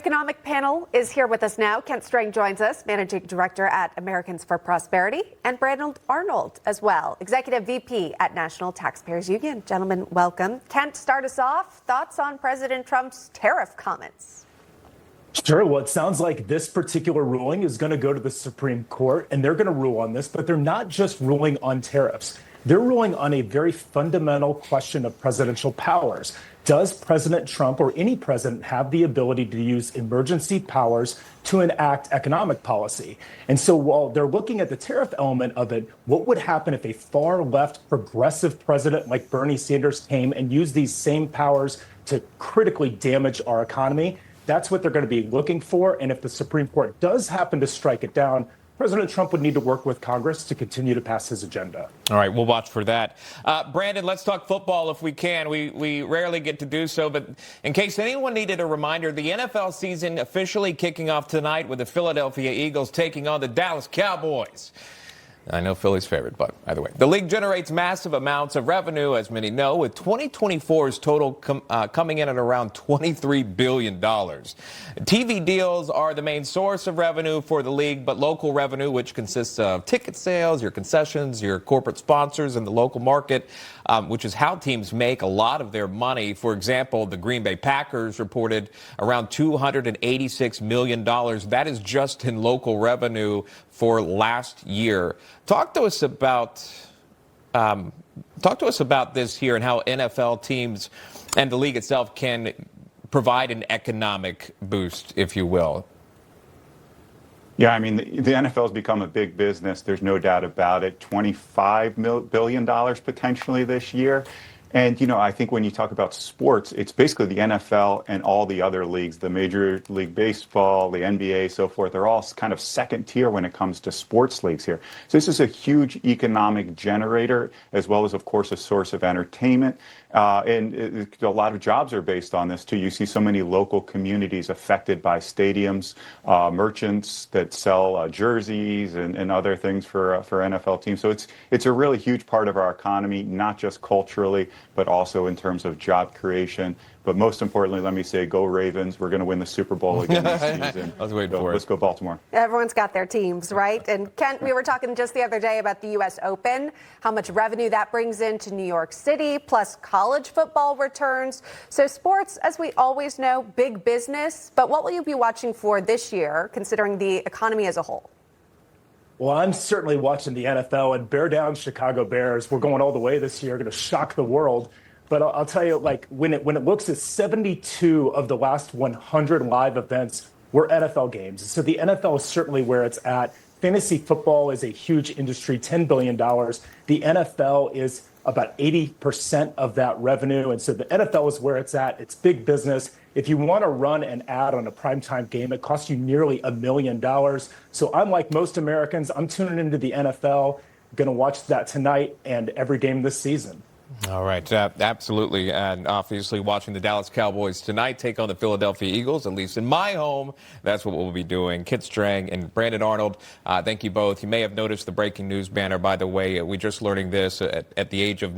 Economic panel is here with us now. Kent Strang joins us, Managing Director at Americans for Prosperity, and Brandon Arnold as well, Executive VP at National Taxpayers Union. Gentlemen, welcome. Kent, start us off. Thoughts on President Trump's tariff comments? Sure. Well, it sounds like this particular ruling is going to go to the Supreme Court, and they're going to rule on this, but they're not just ruling on tariffs. They're ruling on a very fundamental question of presidential powers. Does President Trump or any president have the ability to use emergency powers to enact economic policy? And so while they're looking at the tariff element of it, what would happen if a far left progressive president like Bernie Sanders came and used these same powers to critically damage our economy? That's what they're going to be looking for. And if the Supreme Court does happen to strike it down, President Trump would need to work with Congress to continue to pass his agenda. All right, we'll watch for that. Brandon, let's talk football if we can. We rarely get to do so, but in case anyone needed a reminder, the NFL season officially kicking off tonight with the Philadelphia Eagles taking on the Dallas Cowboys. I know Philly's favorite, but either way. The league generates massive amounts of revenue, as many know, with 2024's total coming in at around $23 billion. TV deals are the main source of revenue for the league, but local revenue, which consists of ticket sales, your concessions, your corporate sponsors in the local market, which is how teams make a lot of their money. For example, the Green Bay Packers reported around $286 million. That is just in local revenue for last year. Talk to us about this here and how NFL teams and the league itself can provide an economic boost, if you will. Yeah, I mean, the NFL has become a big business. There's no doubt about it. $25 billion potentially this year. And, you know, I think when you talk about sports, it's basically the NFL and all the other leagues, the Major League Baseball, the NBA, so forth. They're all kind of second tier when it comes to sports leagues here. So this is a huge economic generator, as well as, of course, a source of entertainment. And a lot of jobs are based on this, too. You see so many local communities affected by stadiums, merchants that sell jerseys and other things for NFL teams. So it's a really huge part of our economy, not just culturally, but also in terms of job creation. But most importantly, let me say, go Ravens. We're going to win the Super Bowl again this season. I was waiting for it. Let's go Baltimore. Everyone's got their teams, right? And Kent, we were talking just the other day about the U.S. Open, how much revenue that brings into New York City, plus college football returns. So sports, as we always know, big business. But what will you be watching for this year, considering the economy as a whole? Well, I'm certainly watching the NFL, and bear down Chicago Bears. We're going all the way this year, going to shock the world. But I'll tell you, like, when it looks at 72 of the last 100 live events were NFL games. So the NFL is certainly where it's at. Fantasy football is a huge industry, $10 billion. The NFL is about 80% of that revenue. And so the NFL is where it's at. It's big business. If you want to run an ad on a primetime game, it costs you nearly $1 million. So unlike most Americans, I'm tuning into the NFL, going to watch that tonight and every game this season. All right, absolutely. And obviously watching the Dallas Cowboys tonight take on the Philadelphia Eagles, at least in my home. That's what we'll be doing. Kent Strang and Brandon Arnold, thank you both. You may have noticed the breaking news banner, by the way. We're just learning this at the age of